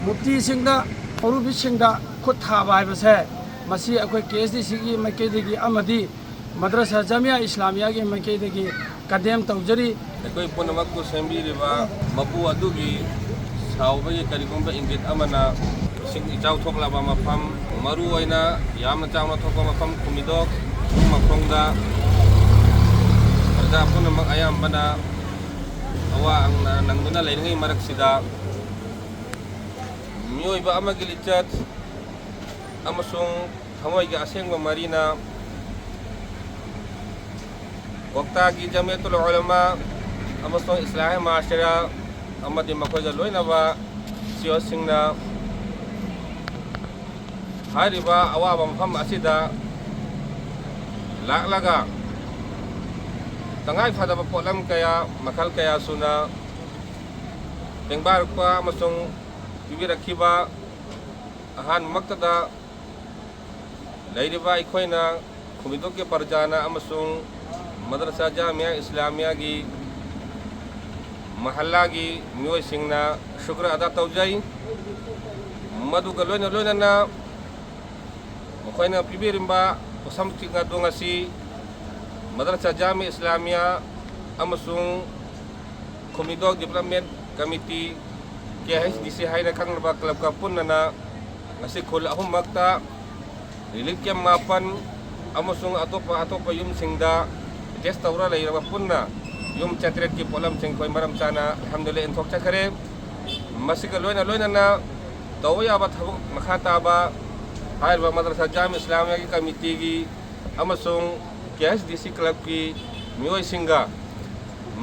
मुफ्तीसिंगदा औरुबिसिंगदा खुद थाबा हाइबसे मसी अखोई KSDC की मैकेदगी अमदी मद्रसा जामिया इस्लामिया की मैकेदगी कदम तौजरी अखोई पुनमक को सेंबीरिबा मपु अदुगी साउबगी करिगुंबा इंगित अमना सिंग इचाउ थोकलाबा मफम मरु ओइना यामना चावना थोकबा मफम खुमिदोक मखोंगदा प्रजा पुनमक अयामबना अवा अंगना नंगुना लेरिंगै मरकसिदा मियोइबा अमगी लिचत अमसुंग थमोइगी असेंगबा मरीना वक्ता की जमियतुल उलमा अमसुंग इस्लाही माशरा अमदी मखोइगा लोइनबा सियोसिंगना हारिबा अवाबा मफम असिदा लाकलागा तंगाई फादबा पोलम कया मखल कया सुना बेंगबारपा अमसुंग पिबिरखिबा अहान मक्तदा लैरिबा इखोइना खुमिदोक के परजाना अमसुंग मदरसा जामिया इस्लामिया की महल्ला की मियोय सिंगना शुक्र अदा तौजई मधुगा लोइना लोइना मखोइना पिबिरिबा पोसम चिंगा दोंगासी मदरसा जामिया इस्लामिया अमसुंग खुमिदोक डेवलपमेंट कमिटी KSDC हाइना खंगबा क्लब का पुन्नना असी खुल अहुमक्ता रिलीफ कैंप मापन अमसुंग अतोपा युम सिंगदा टेस्ट तौरा लेरबा पुन्ना युम चतरेट की पोलम सिंग खोइ मरम चाना अल्हम्दुलिल्लाह इनथोक चखरे मसिगा लोइना लोइना तौयाबा थबुक मखा ताबा हाइरबा मदरसा जामिया इस्लामिया की कमिटी की अमसुंग KSDC क्लब की मियोय सिंगा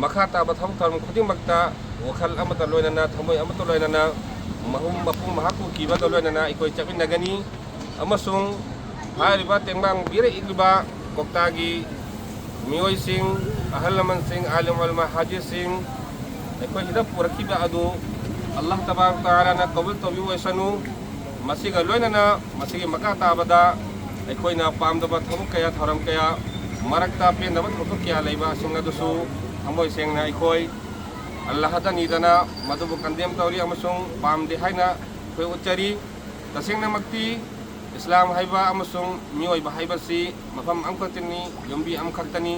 मखा ताबा थबुक थरम खुदिमक्ता वखल अमता लोइना थमोय अमता लोइना महुम मपुंग महाकु किबागा लोइना इकोय चमिनगनी अमसुंग हाइरबा तेंबांग बिरे इगबा कोक्तागी मियोय सिंग अहल लमन सिंग आलिम उलमा हाजी सिंग अखोई हिदा पुरखिबा अदु अल्लाह तबारक तआला ना कबूल तोबि वैसनु मसिगा लोइना मसिगी मका ताबदा अखोइना पामदबा थबुक कया थरम कया मरकता पेनदबा थबुक कया लेबा सिंगा दुसु थमोय सेंगना अखोई अल्लाह दा निदना मदुबु कंदेम तौरी अमसुंग पामदे हाइना खोइ उच्चरी तसेंगनमक्ति इस्लाम हाइबा अमसुंग मियोइबा हाइबासी मफम अमखतनी युम्बी अमखतनी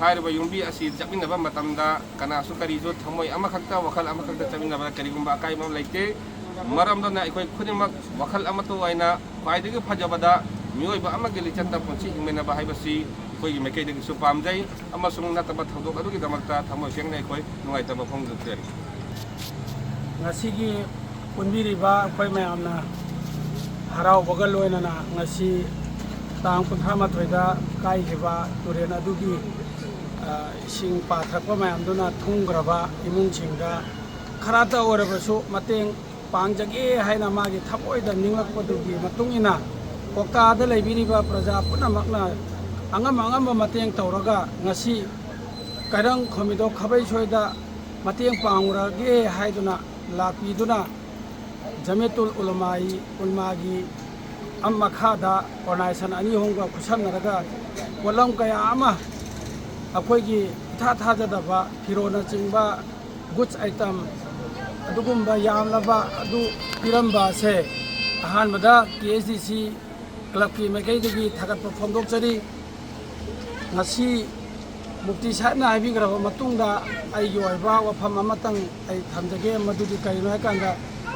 हाइरबा युम्बी असि चमिनबा मतमदा कनासु करिजु थमोय अमखता वखल अमखता चमिनबा करिगुंबा अकाइबम लैते मरमदना अखोइ खुदिमक वखल अमतो आइना ख्वाइदगी फजबदा मियोइबा अमगे लिचता पुंसी हिमेनबा हाइबासी कोई मैकेदगी सु पामजै अमसुंग नतबा थौदोक अदुगी दमक्ता थमोय सेंगना अखोइ नुंगाइतबा फोंगजरी ngasi punbiriba akhoi mayamna harau bagal loinana ngasi tang 38 da kai hiba turen adugi sing pathakpa mayamduna thungraba imung singda kharata orabasu mateng pangjage haina magi thapoi da ninglakpadugi matungina kokta da leibiriba praja punamakna angam mateng tauraga ngasi karang khomido khabai soida mateng pangurage haiduna लापीदुना जमियतुल उलमागी अमखादा organisation अनी होंगा खुसमनरगा pollen कया अमा अखोइगी इथा थाजदबा फिरोना चिंबा goods item अदुगुंबा यामलबा अदु पिरंबा से अहानबदा KSDC क्लब की मैकेदगी थागत फोंदोकचरी ngasi मुफ्ती साहबना हाइबिग्रबा मतुंगदा आइगी ओइबा वफम अमतंग आई थमजगे मदुदी करिनो हाइकांदा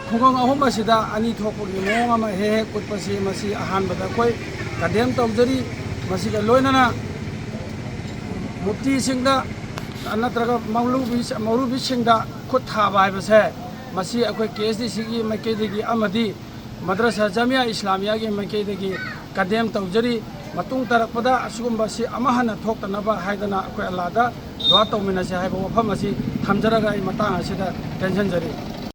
खुंगंग अहुम असिदा अनी थोकपुगी मोंग अमा हे कुटपसी मसी अहानबदा कोई कदेम तौजरी मसिगा लोइनना मुफ्ती सिंगदा नत्रगा मौलवी सिंगदा खुद थाबा हाइबसे मसी अखोई KSDC की मैकेदगी अमदी मद्रसा जामिया इस्लामिया की मैकेदगी कदेम तौजरी मतुंग तरकपदा असुगुंबासी अमहना थोक्तनबा हाइदना अखोई अल्लाहदा दुआ तौमिनसे हाइबा वफम असी थमजरगा आई मतांग असिदा टेंशन जरी।